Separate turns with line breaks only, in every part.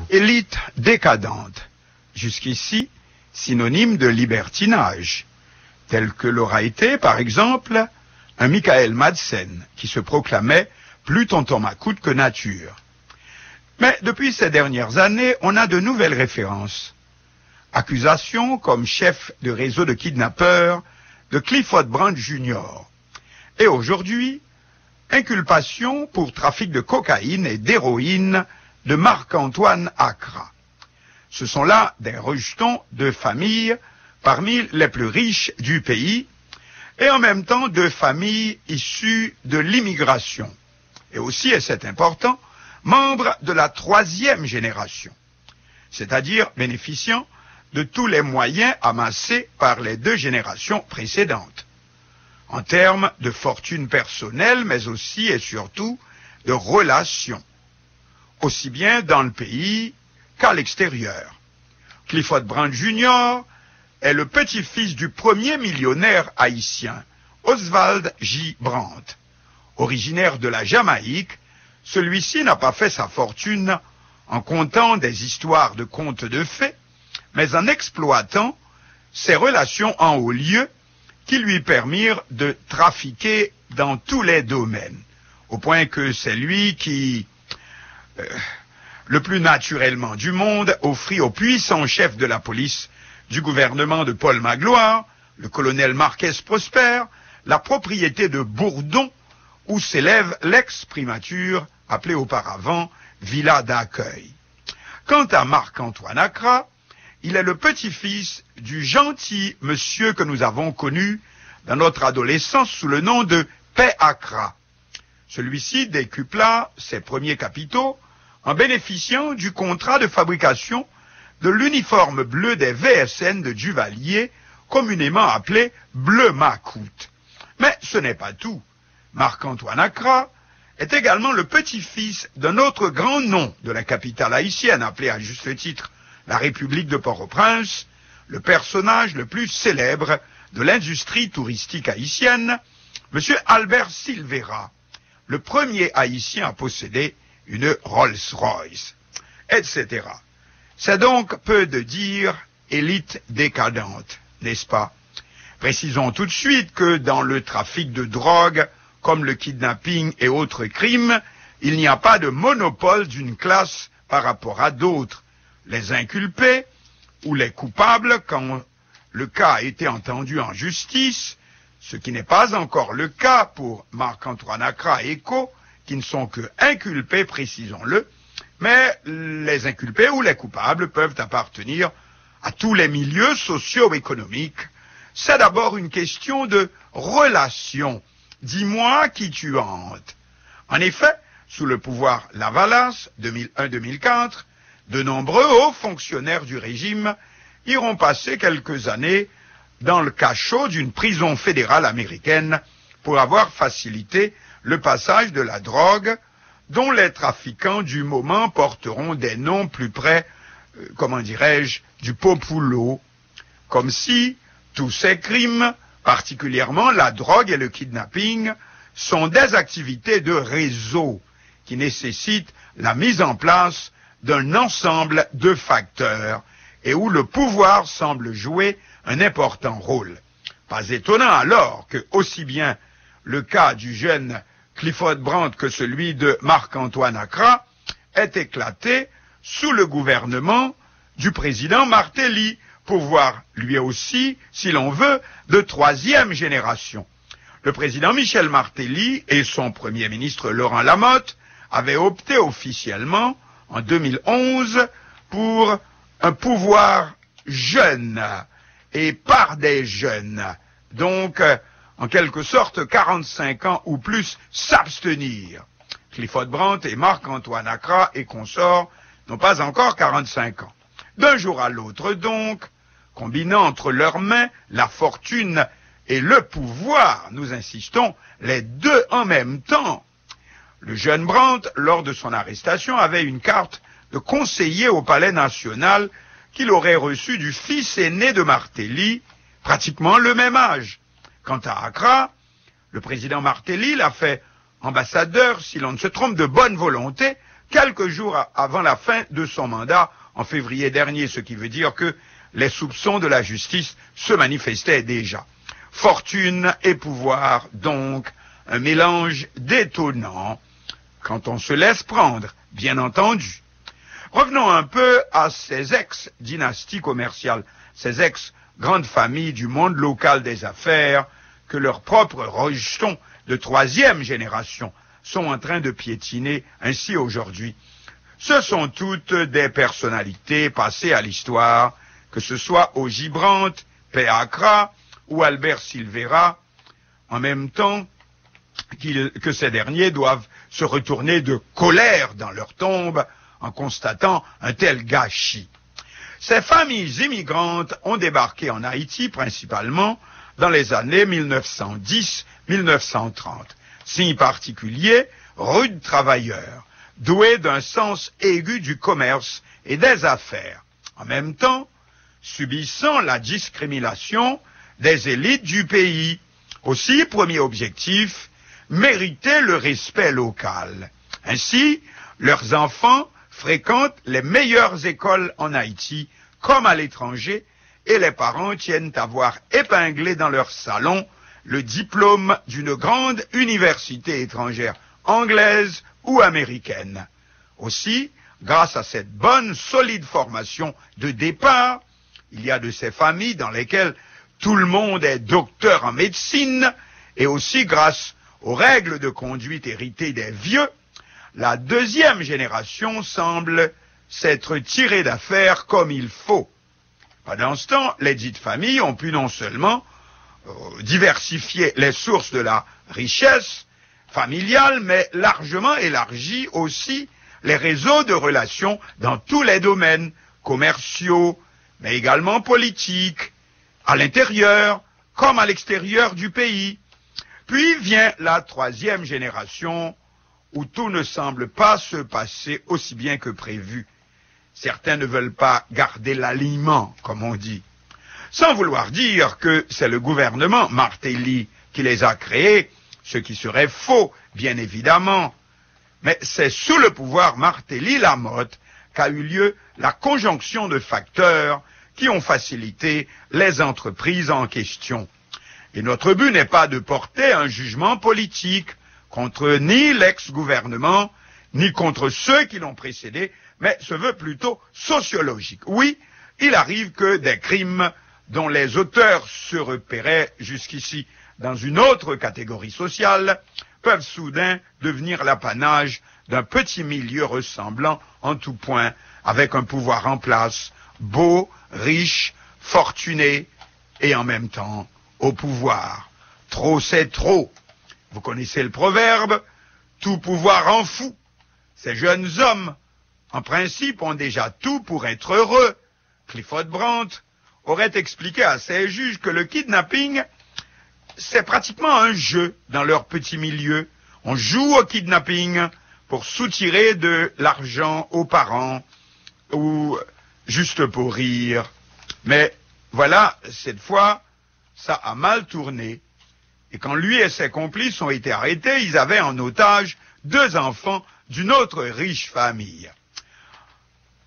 Élite décadente, jusqu'ici synonyme de libertinage, tel que l'aura été, par exemple, un Michael Madsen, qui se proclamait plus tonton Macoute que nature. Mais depuis ces dernières années, on a de nouvelles références. Accusations comme chef de réseau de kidnappeurs de Clifford Brandt Jr. Et aujourd'hui, inculpation pour trafic de cocaïne et d'héroïne de Marc-Antoine Accra. Ce sont là des rejetons de familles parmi les plus riches du pays et en même temps de familles issues de l'immigration. Et aussi, et c'est important, membres de la 3e génération, c'est-à-dire bénéficiant de tous les moyens amassés par les 2 générations précédentes, en termes de fortune personnelle, mais aussi et surtout de relations, aussi bien dans le pays qu'à l'extérieur. Clifford Brandt Jr. est le petit-fils du premier millionnaire haïtien, Oswald J. Brandt. Originaire de la Jamaïque, celui-ci n'a pas fait sa fortune en contant des histoires de contes de fées, mais en exploitant ses relations en haut lieu qui lui permirent de trafiquer dans tous les domaines, au point que c'est lui qui, le plus naturellement du monde, offrit au puissant chef de la police du gouvernement de Paul Magloire, le colonel Marquès Prosper, la propriété de Bourdon, où s'élève l'ex-primature appelée auparavant Villa d'accueil. Quant à Marc-Antoine Accra, il est le petit-fils du gentil monsieur que nous avons connu dans notre adolescence sous le nom de Paix Accra. Celui-ci décupla ses premiers capitaux en bénéficiant du contrat de fabrication de l'uniforme bleu des VSN de Duvalier, communément appelé Bleu Macoute. Mais ce n'est pas tout. Marc-Antoine Accra est également le petit-fils d'un autre grand nom de la capitale haïtienne, appelée à juste titre la République de Port-au-Prince, le personnage le plus célèbre de l'industrie touristique haïtienne, M. Albert Silvera, le premier haïtien à posséder une Rolls-Royce, etc. C'est donc peu de dire élite décadente, n'est-ce pas? Précisons tout de suite que dans le trafic de drogue, comme le kidnapping et autres crimes, il n'y a pas de monopole d'une classe par rapport à d'autres. Les inculpés ou les coupables, quand le cas a été entendu en justice, ce qui n'est pas encore le cas pour Marc-Antoine Accra et Co., qui ne sont que inculpés, précisons-le, mais les inculpés ou les coupables peuvent appartenir à tous les milieux socio-économiques. C'est d'abord une question de relation. Dis-moi qui tu hantes. En effet, sous le pouvoir Lavalas, 2001-2004, de nombreux hauts fonctionnaires du régime iront passer quelques années dans le cachot d'une prison fédérale américaine pour avoir facilité le passage de la drogue, dont les trafiquants du moment porteront des noms plus près, du populo, comme si tous ces crimes, particulièrement la drogue et le kidnapping, sont des activités de réseau qui nécessitent la mise en place d'un ensemble de facteurs et où le pouvoir semble jouer un important rôle. Pas étonnant alors que aussi bien le cas du jeune Clifford Brandt que celui de Marc-Antoine Accra ait éclaté sous le gouvernement du président Martelly, pouvoir lui aussi, si l'on veut, de 3e génération. Le président Michel Martelly et son premier ministre Laurent Lamotte avaient opté officiellement en 2011 pour un pouvoir jeune et par des jeunes. Donc, en quelque sorte, 45 ans ou plus s'abstenir. Clifford Brandt et Marc-Antoine Accra et consorts n'ont pas encore 45 ans. D'un jour à l'autre donc, combinant entre leurs mains la fortune et le pouvoir, nous insistons, les deux en même temps. Le jeune Brandt, lors de son arrestation, avait une carte de conseiller au Palais national qu'il aurait reçue du fils aîné de Martelly, pratiquement le même âge. Quant à Accra, le président Martelly l'a fait ambassadeur, si l'on ne se trompe, de bonne volonté, quelques jours avant la fin de son mandat, en février dernier, ce qui veut dire que les soupçons de la justice se manifestaient déjà. Fortune et pouvoir, donc, un mélange détonnant quand on se laisse prendre, bien entendu. Revenons un peu à ces ex-dynasties commerciales, ces ex-grandes familles du monde local des affaires que leurs propres rejetons de troisième génération sont en train de piétiner ainsi aujourd'hui. Ce sont toutes des personnalités passées à l'histoire, que ce soit Oji Brandt, P.A.Kra ou Albert Silveira, en même temps que ces derniers doivent se retourner de colère dans leur tombe en constatant un tel gâchis. Ces familles immigrantes ont débarqué en Haïti principalement dans les années 1910-1930. Signe particulier, rudes travailleurs, doués d'un sens aigu du commerce et des affaires, en même temps subissant la discrimination des élites du pays. Aussi, premier objectif, mériter le respect local. Ainsi, leurs enfants fréquentent les meilleures écoles en Haïti comme à l'étranger et les parents tiennent à voir épinglé dans leur salon le diplôme d'une grande université étrangère, anglaise ou américaine. Aussi, grâce à cette bonne, solide formation de départ, il y a de ces familles dans lesquelles tout le monde est docteur en médecine, et aussi grâce aux règles de conduite héritées des vieux, la deuxième génération semble s'être tirée d'affaire comme il faut. Pendant ce temps, les dites familles ont pu non seulement diversifier les sources de la richesse familiale, mais largement élargi aussi les réseaux de relations dans tous les domaines commerciaux, mais également politiques, à l'intérieur comme à l'extérieur du pays. Puis vient la troisième génération où tout ne semble pas se passer aussi bien que prévu. Certains ne veulent pas garder l'aliment, comme on dit. Sans vouloir dire que c'est le gouvernement Martelly qui les a créés, ce qui serait faux, bien évidemment. Mais c'est sous le pouvoir Martelly-Lamotte qu'a eu lieu la conjonction de facteurs qui ont facilité les entreprises en question. Et notre but n'est pas de porter un jugement politique contre ni l'ex-gouvernement, ni contre ceux qui l'ont précédé, mais se veut plutôt sociologique. Oui, il arrive que des crimes dont les auteurs se repéraient jusqu'ici dans une autre catégorie sociale peuvent soudain devenir l'apanage d'un petit milieu ressemblant en tout point, avec un pouvoir en place, beau, riche, fortuné et en même temps au pouvoir. Trop c'est trop. Vous connaissez le proverbe, tout pouvoir en fout. Ces jeunes hommes, en principe, ont déjà tout pour être heureux. Clifford Brandt aurait expliqué à ses juges que le kidnapping, c'est pratiquement un jeu dans leur petit milieu. On joue au kidnapping pour soutirer de l'argent aux parents ou juste pour rire. Mais voilà, cette fois, ça a mal tourné. Et quand lui et ses complices ont été arrêtés, ils avaient en otage 2 enfants d'une autre riche famille.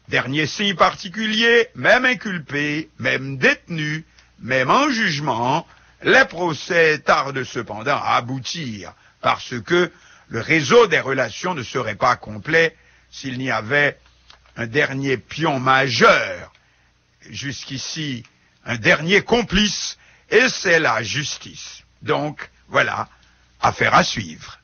Dernier signe particulier, même inculpé, même détenu, même en jugement, les procès tardent cependant à aboutir, parce que le réseau des relations ne serait pas complet s'il n'y avait un dernier pion majeur, jusqu'ici un dernier complice, et c'est la justice. Donc, voilà, affaire à suivre.